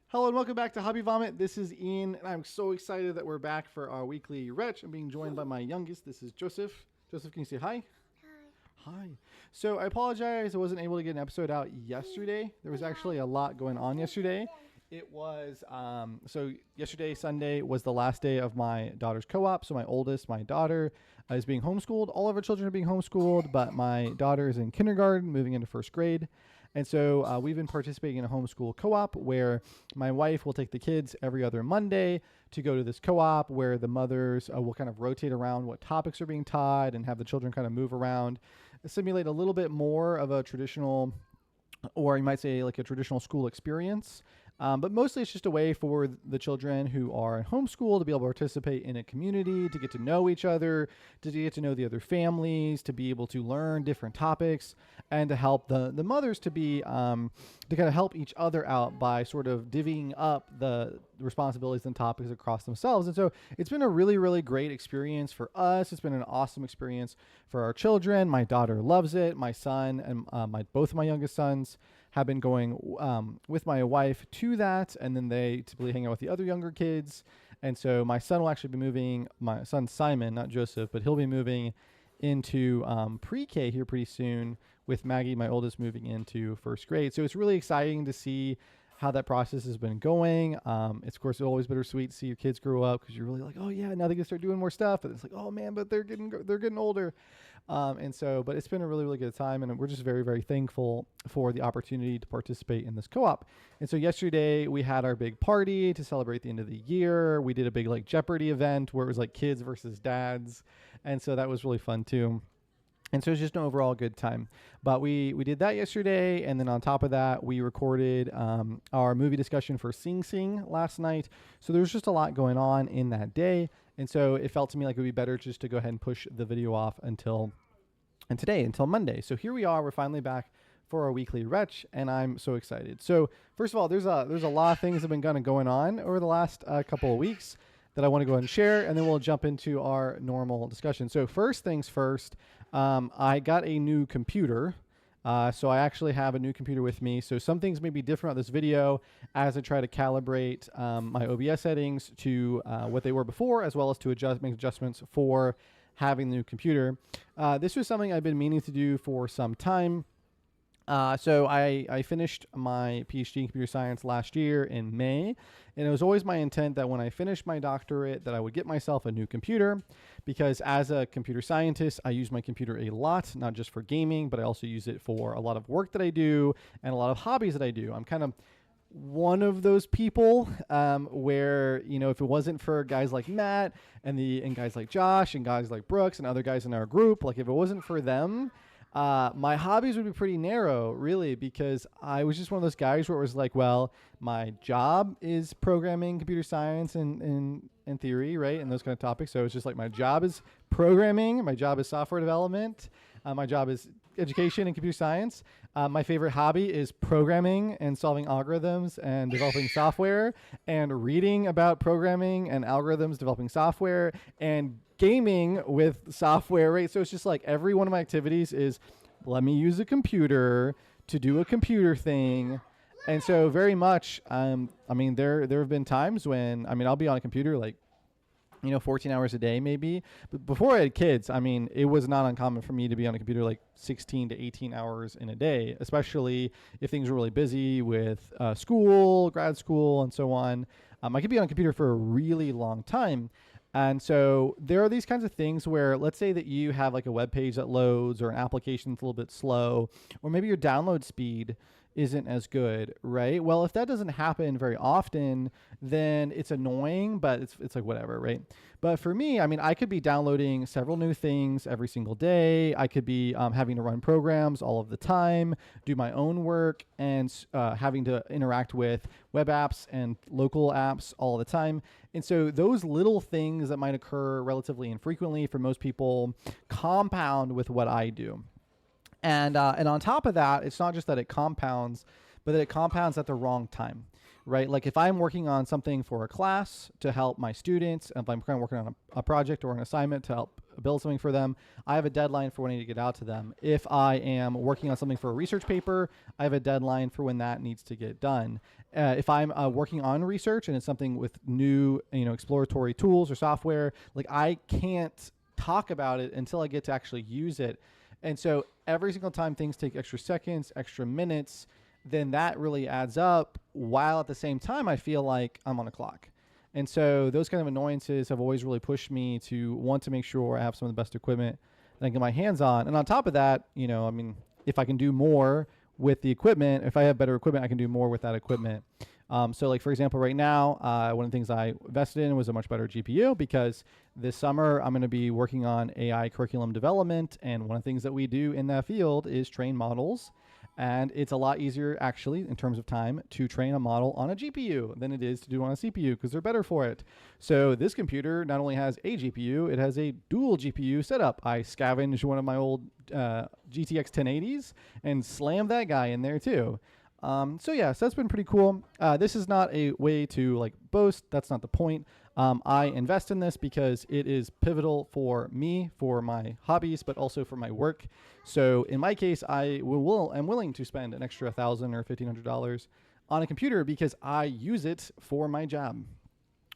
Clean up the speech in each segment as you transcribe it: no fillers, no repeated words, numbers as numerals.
Hello and welcome back to Hobby Vomit. This is Ian, and I'm so excited that we're back for our weekly Retch. I'm being joined by my youngest. This is Joseph. Joseph, can you say hi? Hi. So I apologize I wasn't able to get an episode out yesterday. There was actually a lot going on yesterday. It was, so yesterday, Sunday, was the last day of my daughter's co-op. So my oldest, my daughter, is being homeschooled. All of our children are being homeschooled, but my daughter is in kindergarten, moving into first grade. And so we've been participating in a homeschool co-op where my wife will take the kids every other Monday to go to this co-op where the mothers will kind of rotate around what topics are being taught and have the children kind of move around, simulate a little bit more of a traditional, or you might say like a traditional school experience. But mostly it's just a way for the children who are in homeschool to be able to participate in a community, to get to know each other, to get to know the other families, to be able to learn different topics, and to help the mothers to be, to kind of help each other out by sort of divvying up the responsibilities and topics across themselves. And so it's been a really, really great experience for us. It's been an awesome experience for our children. My daughter loves it. My son and both of my youngest sons have been going with my wife to that, and then they typically hang out with the other younger kids. And so my son will actually be moving, my son Simon, not Joseph, but he'll be moving into pre-K here pretty soon, with Maggie, my oldest, moving into first grade. So it's really exciting to see how that process has been going. It's of course always bittersweet to see your kids grow up, because you're really like, oh yeah, now they can start doing more stuff, and it's like, oh man, but they're getting older. And so, but it's been a really, really good time, and we're just very, very thankful for the opportunity to participate in this co-op. And so yesterday we had our big party to celebrate the end of the year. We did a big like Jeopardy event where it was like kids versus dads, and so that was really fun too. And so it's just an overall good time. But we did that yesterday. And then on top of that, we recorded our movie discussion for Sing Sing last night. So there was just a lot going on in that day. And so it felt to me like it would be better just to go ahead and push the video off until Monday. So here we are. We're finally back for our weekly Retch, and I'm so excited. So first of all, there's a lot of things that have been kind of going on over the last couple of weeks that I want to go ahead and share, and then we'll jump into our normal discussion. So first things first, I got a new computer. So I actually have a new computer with me. So some things may be different on this video as I try to calibrate my OBS settings to what they were before, as well as to make adjustments for having the new computer. This was something I've been meaning to do for some time. So I finished my PhD in computer science last year in May, and it was always my intent that when I finished my doctorate that I would get myself a new computer, because as a computer scientist, I use my computer a lot, not just for gaming, but I also use it for a lot of work that I do and a lot of hobbies that I do. I'm kind of one of those people where, you know, if it wasn't for guys like Matt and guys like Josh and guys like Brooks and other guys in our group, like if it wasn't for them, my hobbies would be pretty narrow, really, because I was just one of those guys where it was like, well, my job is programming, computer science, and theory, right, and those kind of topics. So it's just like my job is programming, my job is software development, my job is education and computer science. My favorite hobby is programming and solving algorithms and developing software and reading about programming and algorithms, developing software, and gaming with software, right? So it's just like every one of my activities is let me use a computer to do a computer thing. And so very much, I mean, there have been times when, I mean, I'll be on a computer like, 14 hours a day maybe. But before I had kids, I mean, it was not uncommon for me to be on a computer like 16 to 18 hours in a day, especially if things were really busy with school, grad school, and so on. I could be on a computer for a really long time. And so there are these kinds of things where, let's say that you have like a web page that loads or an application that's a little bit slow, or maybe your download speed isn't as good, right? Well, if that doesn't happen very often, then it's annoying, but it's like whatever, right? But for me, I mean, I could be downloading several new things every single day. I could be having to run programs all of the time, do my own work, and having to interact with web apps and local apps all the time. And so those little things that might occur relatively infrequently for most people compound with what I do. And on top of that, it's not just that it compounds, but that it compounds at the wrong time, right? Like if I'm working on something for a class to help my students, if I'm kind of working on a project or an assignment to help build something for them, I have a deadline for when I need to get out to them. If I am working on something for a research paper, I have a deadline for when that needs to get done. If I'm working on research and it's something with new, exploratory tools or software, like I can't talk about it until I get to actually use it. And so every single time things take extra seconds, extra minutes, then that really adds up, while at the same time I feel like I'm on a clock. And so those kind of annoyances have always really pushed me to want to make sure I have some of the best equipment that I can get my hands on. And on top of that, if I can do more with the equipment, if I have better equipment, I can do more with that equipment. So like, for example, right now, one of the things I invested in was a much better GPU, because this summer I'm going to be working on AI curriculum development. And one of the things that we do in that field is train models. And it's a lot easier, actually, in terms of time, to train a model on a GPU than it is to do on a CPU, because they're better for it. So this computer not only has a GPU, it has a dual GPU setup. I scavenged one of my old GTX 1080s and slammed that guy in there too. So that's been pretty cool. This is not a way to like boast. That's not the point. I invest in this because it is pivotal for me, for my hobbies, but also for my work. So in my case, I'm willing to spend an extra $1,000 or $1,500 on a computer because I use it for my job,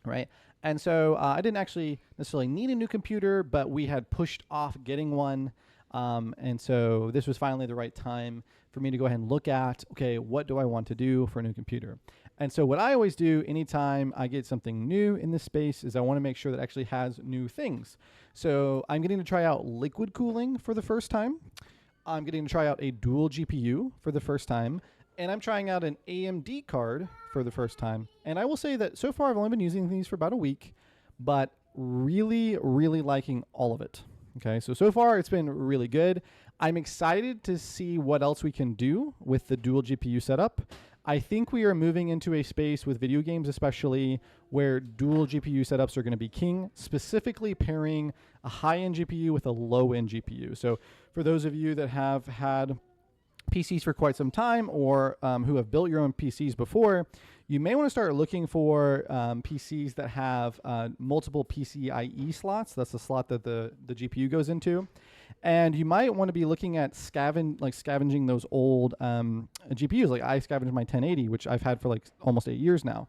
right? And so I didn't actually necessarily need a new computer, but we had pushed off getting one. And so this was finally the right time for me to go ahead and look at, okay, what do I want to do for a new computer? And so what I always do anytime I get something new in this space is I want to make sure that it actually has new things. So I'm getting to try out liquid cooling for the first time. I'm getting to try out a dual GPU for the first time. And I'm trying out an AMD card for the first time. And I will say that so far I've only been using these for about a week, but really, really liking all of it. Okay, so far it's been really good. I'm excited to see what else we can do with the dual GPU setup. I think we are moving into a space with video games, especially, where dual GPU setups are going to be king, specifically pairing a high-end GPU with a low-end GPU. So for those of you that have had PCs for quite some time, or who have built your own PCs before, you may want to start looking for PCs that have multiple PCIe slots. That's the slot that the GPU goes into. And you might want to be looking at scavenging those old GPUs. Like I scavenged my 1080, which I've had for like almost 8 years now.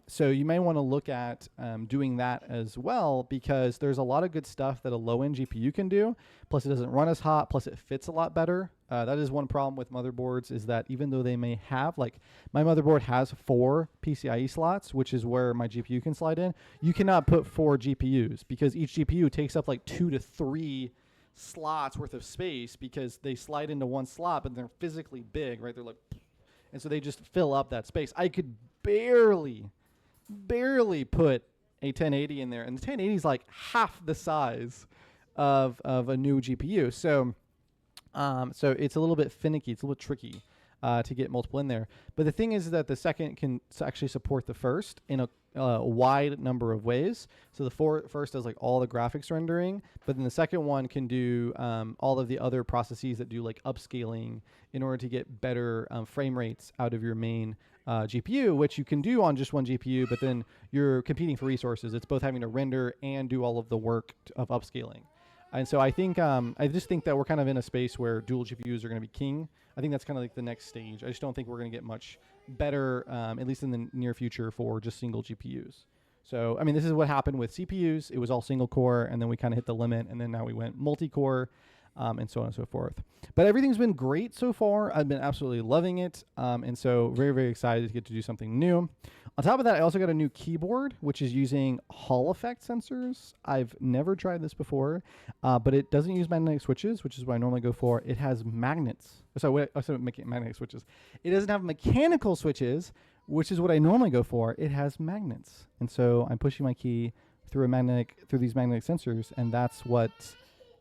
So you may want to look at doing that as well, because there's a lot of good stuff that a low-end GPU can do. Plus it doesn't run as hot. Plus it fits a lot better. That is one problem with motherboards, is that even though they may have, like my motherboard has 4 PCIe slots, which is where my GPU can slide in, you cannot put 4 GPUs because each GPU takes up like 2 to 3 slots worth of space, because they slide into one slot, but they're physically big, right? They're like, and so they just fill up that space. I could barely put a 1080 in there, and the 1080 is like half the size of a new GPU. So it's a little bit finicky. It's a little tricky to get multiple in there. But the thing is that the second can actually support the first in a wide number of ways. So the first does like all the graphics rendering, but then the second one can do all of the other processes that do like upscaling in order to get better frame rates out of your main GPU, which you can do on just one GPU, but then you're competing for resources. It's both having to render and do all of the work of upscaling. And so I think I just think that we're kind of in a space where dual GPUs are going to be king. I think that's kind of like the next stage. I just don't think we're going to get much better, at least in the near future, for just single GPUs. So, I mean, this is what happened with CPUs. It was all single core, and then we kind of hit the limit, and then now we went multi-core, and so on and so forth. But everything's been great so far. I've been absolutely loving it, and so very, very excited to get to do something new. On top of that, I also got a new keyboard, which is using Hall effect sensors. I've never tried this before, but it doesn't use magnetic switches, which is what I normally go for. It has magnets. So I said magnetic switches. It doesn't have mechanical switches, which is what I normally go for. It has magnets. And so I'm pushing my key through these magnetic sensors, and that's what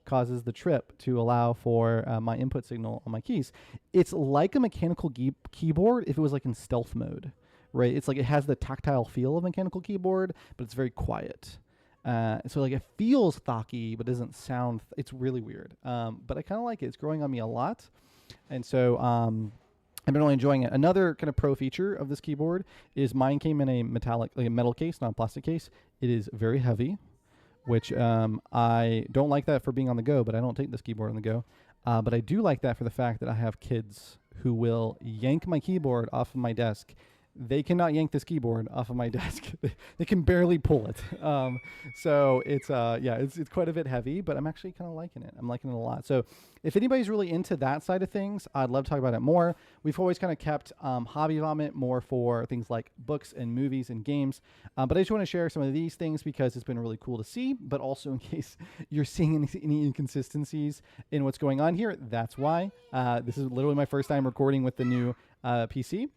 causes the trip to allow for my input signal on my keys. It's like a mechanical keyboard if it was like in stealth mode, right? It's like it has the tactile feel of a mechanical keyboard, but it's very quiet. So like it feels thocky, but doesn't sound, it's really weird. But I kind of like it. It's growing on me a lot. And so I've been really enjoying it. Another kind of pro feature of this keyboard is mine came in a metal case, not a plastic case. It is very heavy. which I don't like that for being on the go, but I don't take this keyboard on the go. But I do like that for the fact that I have kids who will yank my keyboard off of my desk. They cannot yank this keyboard off of my desk. They can barely pull it. So it's it's quite a bit heavy, but I'm actually kind of liking it. I'm liking it a lot. So if anybody's really into that side of things, I'd love to talk about it more. We've always kind of kept Hobby Vomit more for things like books and movies and games. But I just want to share some of these things because it's been really cool to see, but also in case you're seeing any inconsistencies in what's going on here, that's why. This is literally my first time recording with the new PC.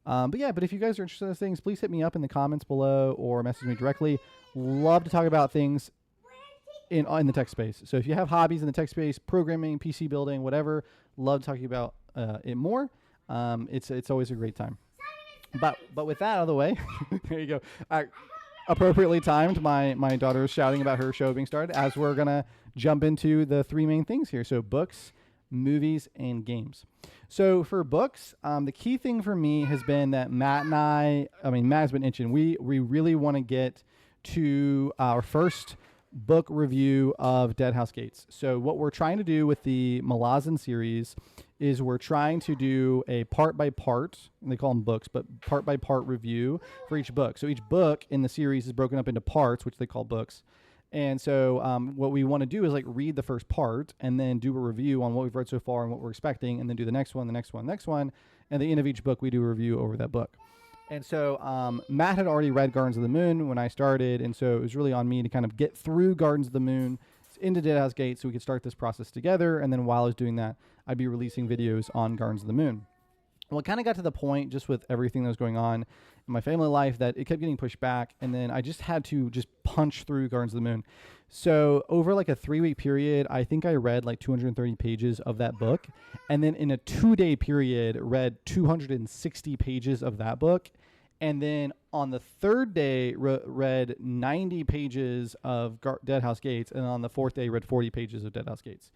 But if you guys are interested in those things, please hit me up in the comments below or message me directly. Love to talk about things in the tech space. So if you have hobbies in the tech space, programming, PC building, whatever, love talking about it more. It's always a great time. But with that out of the way, there you go. Appropriately timed, my daughter is shouting about her show being started as we're going to jump into the three main things here. So books, movies, and games. So for books, the key thing for me has been that Matt has been itching. We really want to get to our first book review of Dead House Gates. So what we're trying to do with the Malazan series is we're trying to do a part by part, they call them books, but part by part review for each book. So each book in the series is broken up into parts, which they call books. And so what we want to do is like read the first part and then do a review on what we've read so far and what we're expecting, and then do the next one, the next one, the next one. And at the end of each book, we do a review over that book. And so Matt had already read Gardens of the Moon when I started, and so it was really on me to kind of get through Gardens of the Moon into Dead House Gate so we could start this process together. And then while I was doing that, I'd be releasing videos on Gardens of the Moon. Well, it kind of got to the point just with everything that was going on in my family life that it kept getting pushed back, and then I just had to just punch through Gardens of the Moon. So over like a 3-week period, I think I read like 230 pages of that book, and then in a 2-day period read 260 pages of that book, and then on the third day read 90 pages of Dead House Gates, and on the fourth day read 40 pages of Dead House Gates.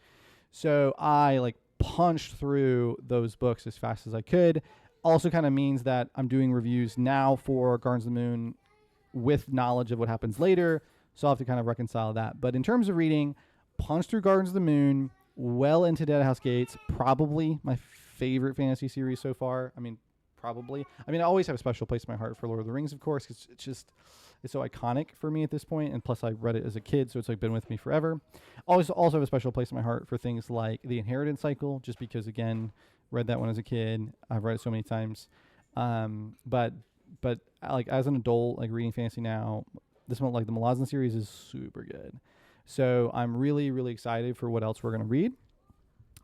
So I like punched through those books as fast as I could. Also kind of means that I'm doing reviews now for Gardens of the Moon with knowledge of what happens later. So I'll have to kind of reconcile that. But in terms of reading, punched through Gardens of the Moon, well into Dead House Gates, probably my favorite fantasy series so far. Probably. I always have a special place in my heart for Lord of the Rings, of course, because it's so iconic for me at this point, and plus I read it as a kid, so it's like been with me forever. Also have a special place in my heart for things like The Inheritance Cycle, just because, again, read that one as a kid. I've read it so many times. But like as an adult, like reading fantasy now, this one, like the Malazan series, is super good. So I'm really, really excited for what else we're going to read.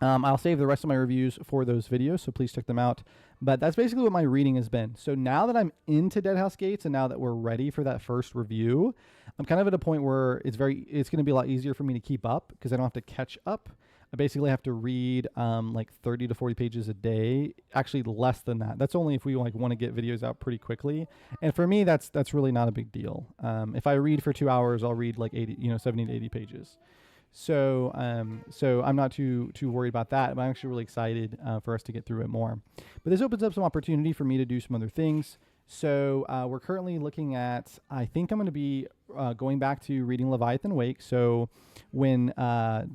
I'll save the rest of my reviews for those videos, so please check them out. But that's basically what my reading has been. So now that I'm into Dead House Gates and now that we're ready for that first review, I'm kind of at a point where it's going to be a lot easier for me to keep up because I don't have to catch up. I basically have to read like 30 to 40 pages a day. Actually, less than that. That's only if we want to get videos out pretty quickly. And for me, that's really not a big deal. If I read for 2 hours, I'll read like 70 to 80 pages. So I'm not too worried about that. But I'm actually really excited for us to get through it more. But this opens up some opportunity for me to do some other things. So we're currently looking at, I think I'm going to be going back to reading Leviathan Wake. So when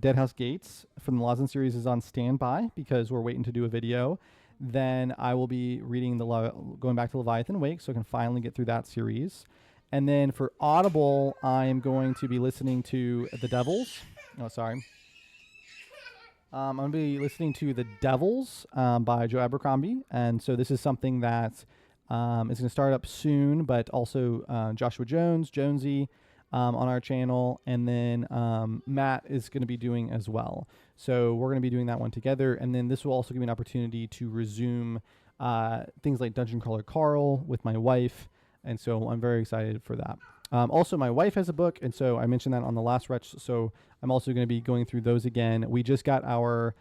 Dead House Gates from the Malazan series is on standby because we're waiting to do a video, then I will be reading going back to Leviathan Wake so I can finally get through that series. And then for Audible, I'm going to be listening to The Devils. Oh, sorry. I'm going to be listening to The Devils by Joe Abercrombie. And so this is something that is going to start up soon, but also Joshua Jonesy on our channel. And then Matt is going to be doing as well. So we're going to be doing that one together. And then this will also give me an opportunity to resume things like Dungeon Crawler Carl with my wife. And so I'm very excited for that. Also, my wife has a book, and so I mentioned that on the last Retch, so I'm also going to be going through those again. We just got our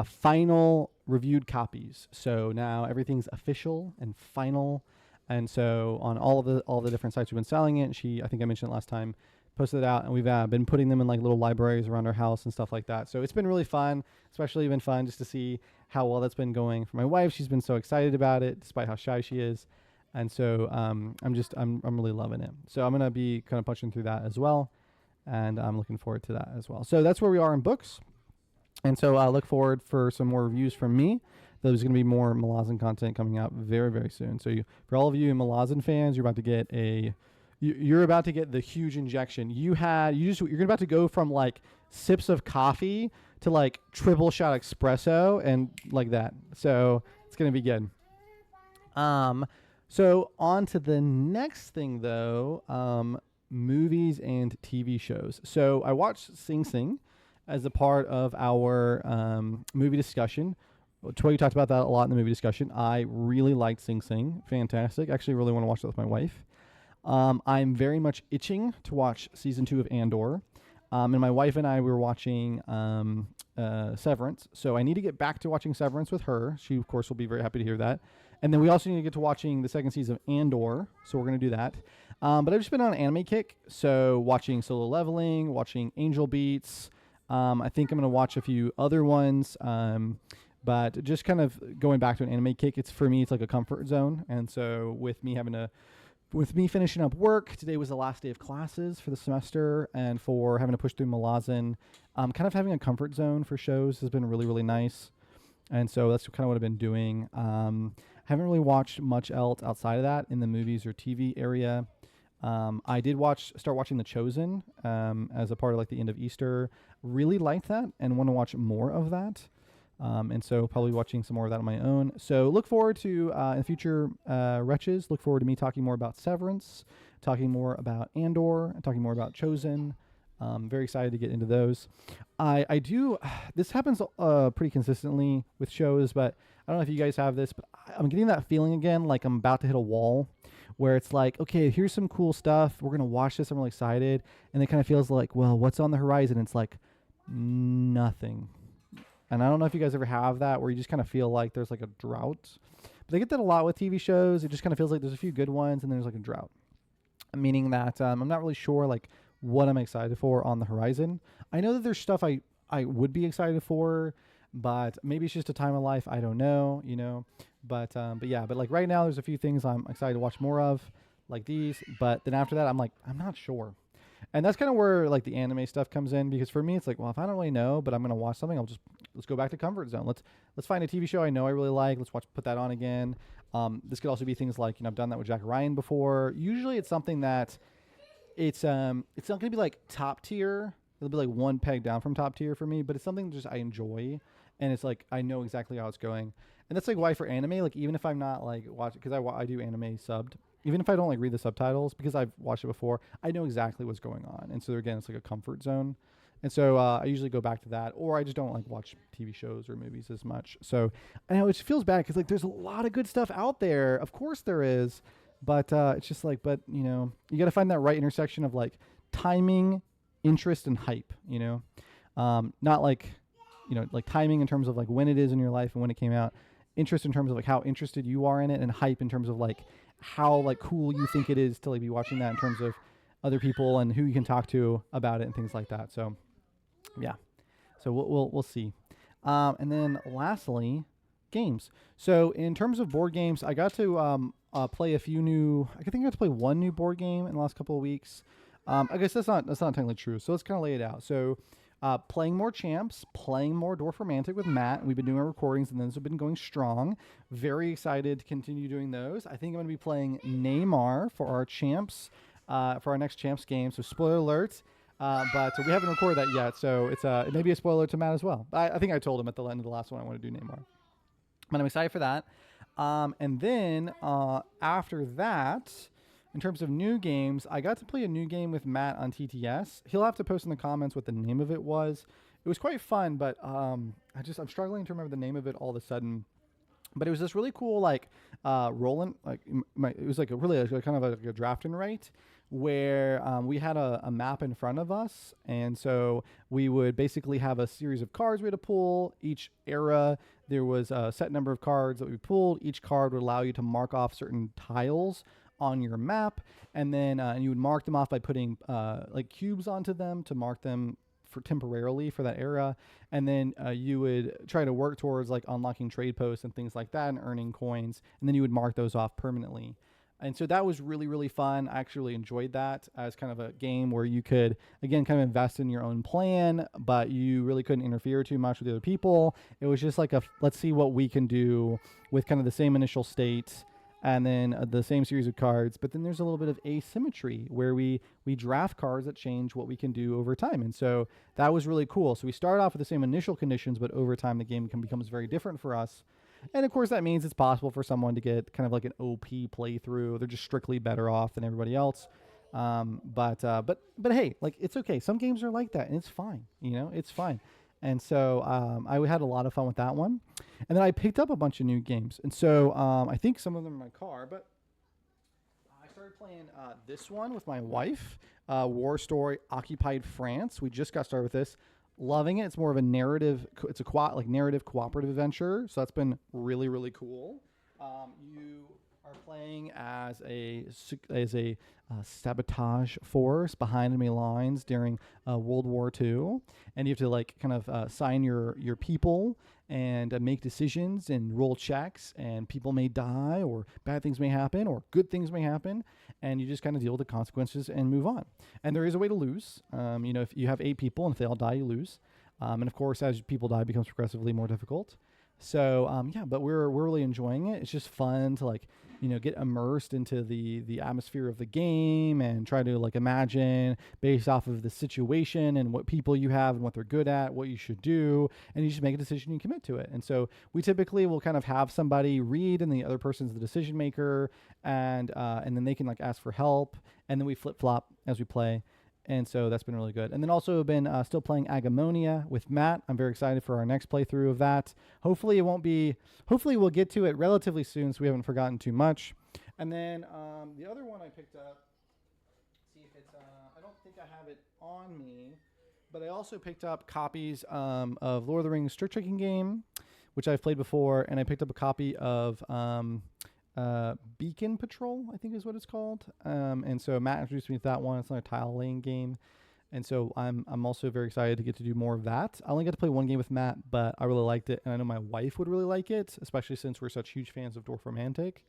final reviewed copies, so now everything's official and final. And so on all the different sites we've been selling it, I think I mentioned it last time, posted it out, and we've been putting them in like little libraries around our house and stuff like that. So it's been really fun, especially been fun just to see how well that's been going for my wife. She's been so excited about it, despite how shy she is. And so I'm really loving it. So I'm going to be kind of punching through that as well. and I'm looking forward to that as well. So that's where we are in books. And so I look forward for some more reviews from me. There's going to be more Malazan content coming out very, very soon. So for all of you Malazan fans, you're about to get you're about to get the huge injection. You're about to go from like sips of coffee to like triple shot espresso and like that. So it's going to be good. So on to the next thing though, movies and TV shows. So I watched Sing Sing as a part of our movie discussion. Troy talked about that a lot in the movie discussion. I really liked Sing Sing. Fantastic. Actually really want to watch that with my wife. I'm very much itching to watch season 2 of Andor. And my wife and I were watching Severance. So I need to get back to watching Severance with her. She, of course, will be very happy to hear that. And then we also need to get to watching the second season of Andor. So we're going to do that. But I've just been on an anime kick. So watching Solo Leveling, watching Angel Beats. I think I'm going to watch a few other ones. But just kind of going back to an anime kick, for me, it's like a comfort zone. And so with me finishing up work, today was the last day of classes for the semester, and for having to push through Malazan, kind of having a comfort zone for shows has been really, really nice. And so that's kind of what I've been doing. Haven't really watched much else outside of that in the movies or TV area. I did start watching The Chosen as a part of like the end of Easter. Really liked that and want to watch more of that. And so probably watching some more of that on my own. So look forward to, in future Retches, look forward to me talking more about Severance, talking more about Andor, and talking more about Chosen. Very excited to get into those. This happens pretty consistently with shows, but I don't know if you guys have this, but I'm getting that feeling again, like I'm about to hit a wall where it's like, okay, here's some cool stuff. We're going to watch this. I'm really excited. And it kind of feels like, well, what's on the horizon? It's like nothing. And I don't know if you guys ever have that where you just kind of feel like there's like a drought. But I get that a lot with TV shows. It just kind of feels like there's a few good ones and there's like a drought. Meaning that I'm not really sure like what I'm excited for on the horizon. I know that there's stuff I would be excited for, but maybe it's just a time of life. I don't know, But like right now there's a few things I'm excited to watch more of, like these. But then after that I'm like, I'm not sure. And that's kind of where like the anime stuff comes in, because for me it's like, well, if I don't really know, but I'm going to watch something, let's go back to comfort zone. Let's find a TV show I know I really like. Let's put that on again. This could also be things like, I've done that with Jack Ryan before. Usually it's something that it's not going to be like top tier. It'll be like one peg down from top tier for me, but it's something just I enjoy. And it's like, I know exactly how it's going. And that's like why for anime, like even if I'm not like watching, because I do anime subbed, even if I don't like read the subtitles, because I've watched it before, I know exactly what's going on. And so again, it's like a comfort zone. And so I usually go back to that, or I just don't like watch TV shows or movies as much. So I know it just feels bad because like there's a lot of good stuff out there. Of course there is, but it's just like, you got to find that right intersection of like timing, interest, and hype. Not like, like timing in terms of like when it is in your life and when it came out. Interest in terms of like how interested you are in it, and hype in terms of like how like cool you think it is to like be watching that in terms of other people and who you can talk to about it and things like that. So yeah, so we'll see. And then lastly, games. So in terms of board games, I got to play a few new. I think I got to play one new board game in the last couple of weeks. I guess that's not technically true. So let's kind of lay it out. So playing more Champs, playing more Dwarf Romantic with Matt. We've been doing our recordings, and those have been going strong. Very excited to continue doing those. I think I'm going to be playing Neymar for our Champs, for our next Champs game. So spoiler alert, but we haven't recorded that yet. So it may be a spoiler to Matt as well. I think I told him at the end of the last one I want to do Neymar. But I'm excited for that. And then after that, in terms of new games, I got to play a new game with Matt on TTS. He'll have to post in the comments what the name of it was. It was quite fun, but I'm struggling to remember the name of it all of a sudden. But it was this really cool rolling, it was like a kind of like a draft and write, where we had a map in front of us, and so we would basically have a series of cards we had to pull. Each era there was a set number of cards that we pulled. Each card would allow you to mark off certain tiles on your map, and then you would mark them off by putting like cubes onto them to mark them for temporarily for that era, and then you would try to work towards like unlocking trade posts and things like that and earning coins, and then you would mark those off permanently. And so that was really, really fun. I actually really enjoyed that as kind of a game where you could, again, kind of invest in your own plan, but you really couldn't interfere too much with the other people. It was just like let's see what we can do with kind of the same initial state and then the same series of cards. But then there's a little bit of asymmetry where we draft cards that change what we can do over time. And so that was really cool. So we start off with the same initial conditions, but over time the game becomes very different for us. And of course, that means it's possible for someone to get kind of like an OP playthrough. They're just strictly better off than everybody else. But hey, like it's okay. Some games are like that, and it's fine. It's fine. And so I had a lot of fun with that one. And then I picked up a bunch of new games. And so I think some of them are in my car, but I started playing this one with my wife, War Story Occupied France. We just got started with this. Loving it. It's more of a narrative. It's a narrative cooperative adventure. So that's been really, really cool. You are playing as a sabotage force behind enemy lines during World War II, and you have to like kind of sign your people and make decisions and roll checks, and people may die or bad things may happen or good things may happen, and you just kind of deal with the consequences and move on. And there is a way to lose. If you have 8 people and if they all die, you lose. And of course, as people die, it becomes progressively more difficult. So but we're really enjoying it. It's just fun to get immersed into the atmosphere of the game and try to like imagine based off of the situation and what people you have and what they're good at, what you should do, and you just make a decision and commit to it. And so we typically will kind of have somebody read and the other person's the decision maker, and then they can like ask for help, and then we flip flop as we play. And so that's been really good. And then also been still playing Agamonia with Matt. I'm very excited for our next playthrough of that. Hopefully we'll get to it relatively soon so we haven't forgotten too much. And then the other one I picked up, see if it's, I don't think I have it on me, but I also picked up copies of Lord of the Rings Trick Taking Game, which I've played before. And I picked up a copy of Beacon Patrol, I think is what it's called. And so Matt introduced me to that one. It's not a tile laying game. And so I'm also very excited to get to do more of that. I only got to play one game with Matt, but I really liked it. And I know my wife would really like it, especially since we're such huge fans of Dwarf Romantic.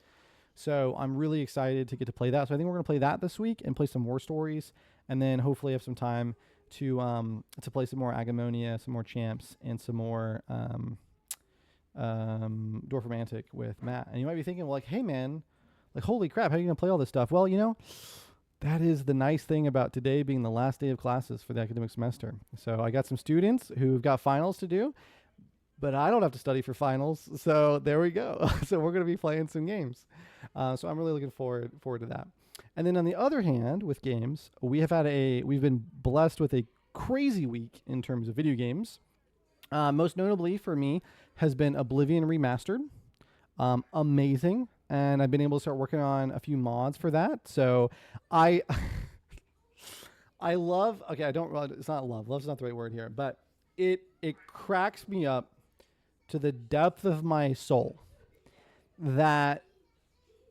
So I'm really excited to get to play that. So I think we're going to play that this week and play some War Stories. And then hopefully have some time to play some more Agamonia, some more Champs, and some more Dwarf Romantic with Matt. And you might be thinking, well, like, hey man, like, holy crap, how are you gonna play all this stuff? Well, that is the nice thing about today being the last day of classes for the academic semester. So I got some students who've got finals to do, but I don't have to study for finals. So there we go. So we're gonna be playing some games. So I'm really looking forward to that. And then on the other hand, with games, we've been blessed with a crazy week in terms of video games. Most notably for me has been Oblivion Remastered. Amazing. And I've been able to start working on a few mods for that. So I love, okay, it's not love. Love's not the right word here, but it cracks me up to the depth of my soul that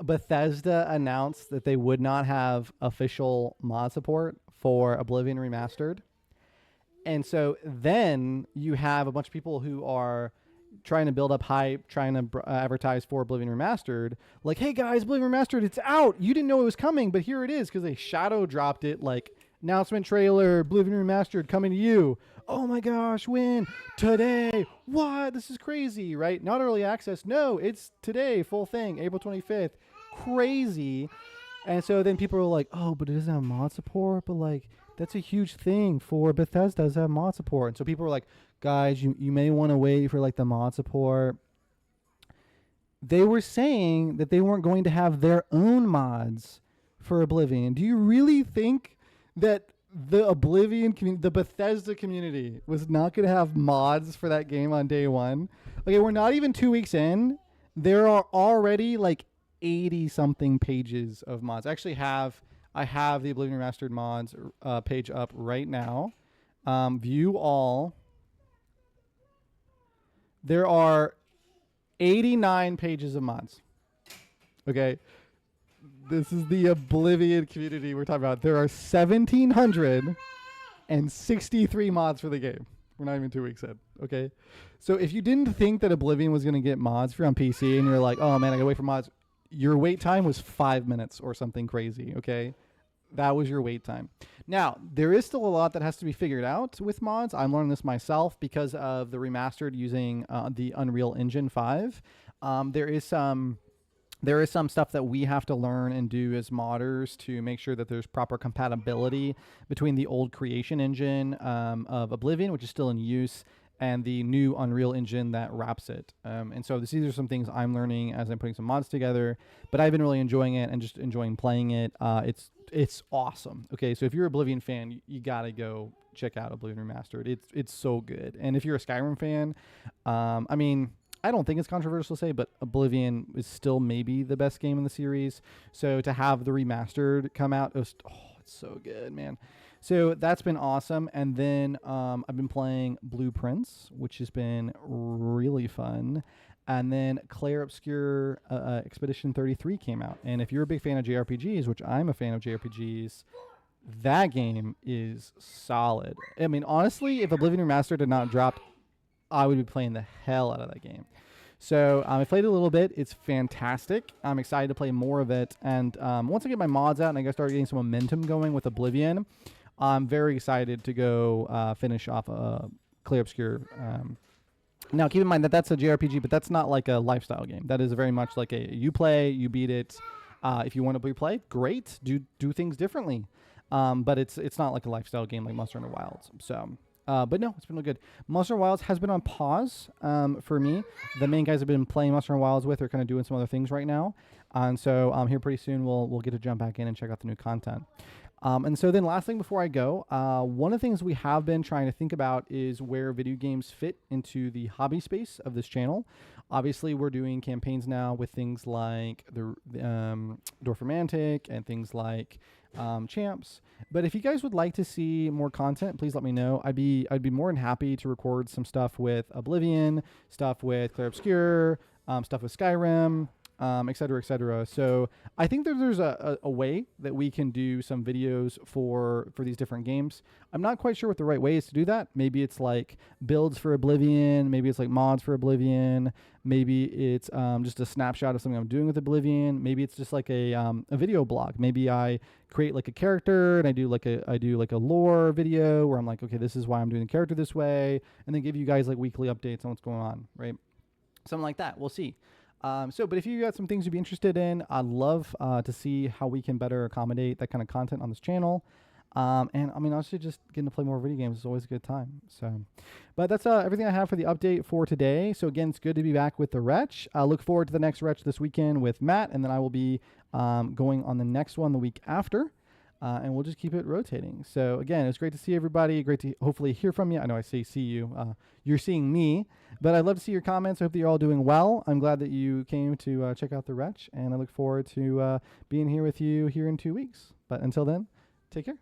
Bethesda announced that they would not have official mod support for Oblivion Remastered. And so then you have a bunch of people who are trying to build up hype, trying to advertise for Oblivion Remastered. Like, hey guys, Oblivion Remastered, it's out. You didn't know it was coming, but here it is, because they shadow dropped it, like, announcement trailer, Oblivion Remastered coming to you. Oh my gosh, when? Today. What? This is crazy, right? Not early access. No, it's today, full thing, April 25th. Crazy. And so then people are like, oh, but it doesn't have mod support, but like, that's a huge thing for Bethesda to have mod support. And so people are like, guys, you may want to wait for like the mod support. They were saying that they weren't going to have their own mods for Oblivion. Do you really think that the Oblivion community, the Bethesda community, was not going to have mods for that game on day one? Okay, we're not even 2 weeks in. There are already like 80 something pages of mods. I have the Oblivion Remastered mods page up right now. View all. There are 89 pages of mods. Okay. This is the Oblivion community we're talking about. There are 1,763 mods for the game. We're not even 2 weeks in. Okay. So if you didn't think that Oblivion was going to get mods for on PC and you're like, oh man, I gotta wait for mods, your wait time was 5 minutes or something crazy. Okay. That was your wait time. Now, there is still a lot that has to be figured out with mods. I'm learning this myself because of the remastered using the Unreal Engine 5. There is some stuff that we have to learn and do as modders to make sure that there's proper compatibility between the old creation engine of Oblivion, which is still in use, and the new Unreal Engine that wraps it. And so these are some things I'm learning as I'm putting some mods together, but I've been really enjoying it and just enjoying playing it. It's awesome. Okay, so if you're an Oblivion fan, you gotta go check out Oblivion Remastered. It's so good. And if you're a Skyrim fan, I mean, I don't think it's controversial to say, but Oblivion is still maybe the best game in the series. So to have the remastered come out, it's so good, man. So that's been awesome. And then I've been playing Blueprints, which has been really fun. And then Claire Obscure Expedition 33 came out. And if you're a big fan of JRPGs, which I'm a fan of JRPGs, that game is solid. I mean, honestly, if Oblivion Remastered had not dropped, I would be playing the hell out of that game. So I played it a little bit. It's fantastic. I'm excited to play more of it. And once I get my mods out and I start getting some momentum going with Oblivion, I'm very excited to go finish off Claire Obscure. Now, keep in mind that that's a JRPG, but that's not like a lifestyle game. That is very much like you play, you beat it. If you want to replay, great. Do things differently. But it's not like a lifestyle game like Monster Hunter Wilds. So, but no, it's been really good. Monster Hunter Wilds has been on pause for me. The main guys I've been playing Monster Hunter Wilds with are kind of doing some other things right now. And so here pretty soon we'll get to jump back in and check out the new content. And so then last thing before I go, one of the things we have been trying to think about is where video games fit into the hobby space of this channel. Obviously, we're doing campaigns now with things like the Dorfromantic and things like Champs. But if you guys would like to see more content, please let me know. I'd be more than happy to record some stuff with Oblivion, stuff with Claire Obscure, stuff with Skyrim, et cetera, et cetera. So I think that there's a way that we can do some videos for these different games. I'm not quite sure what the right way is to do that. Maybe it's like builds for Oblivion. Maybe it's like mods for Oblivion. Maybe it's just a snapshot of something I'm doing with Oblivion. Maybe it's just like a video blog. Maybe I create like a character and I do like a lore video where I'm like, okay, this is why I'm doing the character this way, and then give you guys like weekly updates on what's going on, right? Something like that. We'll see. But if you got some things you'd be interested in, I'd love to see how we can better accommodate that kind of content on this channel. And I mean, honestly, just getting to play more video games is always a good time. So, but that's everything I have for the update for today. So again, it's good to be back with the Retch. I look forward to the next Retch this weekend with Matt, and then I will be going on the next one the week after. And we'll just keep it rotating. So again, it's great to see everybody. Great to hopefully hear from you. I know I say see you. You're seeing me, but I'd love to see your comments. I hope that you're all doing well. I'm glad that you came to check out the Retch, and I look forward to being here with you here in 2 weeks. But until then, take care.